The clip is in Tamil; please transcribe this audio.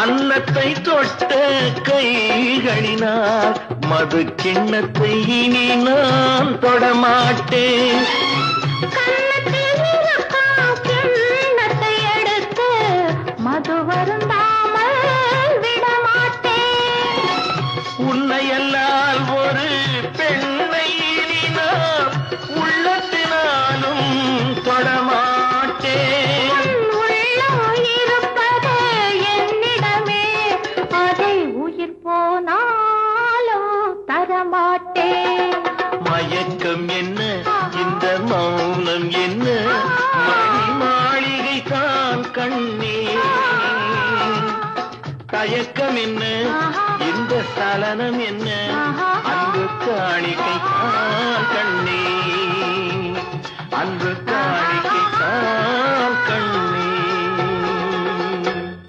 அன்னத்தை தொட்ட கைகளினால் மது கிண்ணத்தை இனி நான் தொடமாட்டேன். கன்னத்தில் இருக்கும் கிண்ணத்தை எடுத்து மது வருந்தாமல் விடமாட்டேன். உன்னையல்லால் ஒரு பெண்ணை இனி நான் உள்ளத்தினாலும் தொடமாட்டேன். மயக்கம் என்ன, இந்த மௌனம் என்ன, மணி மாளிகை தான் கண்ணே. தயக்கம் என்ன, இந்த சலனம் என்ன, அன்பு காணிக்கை தான் கண்ணே.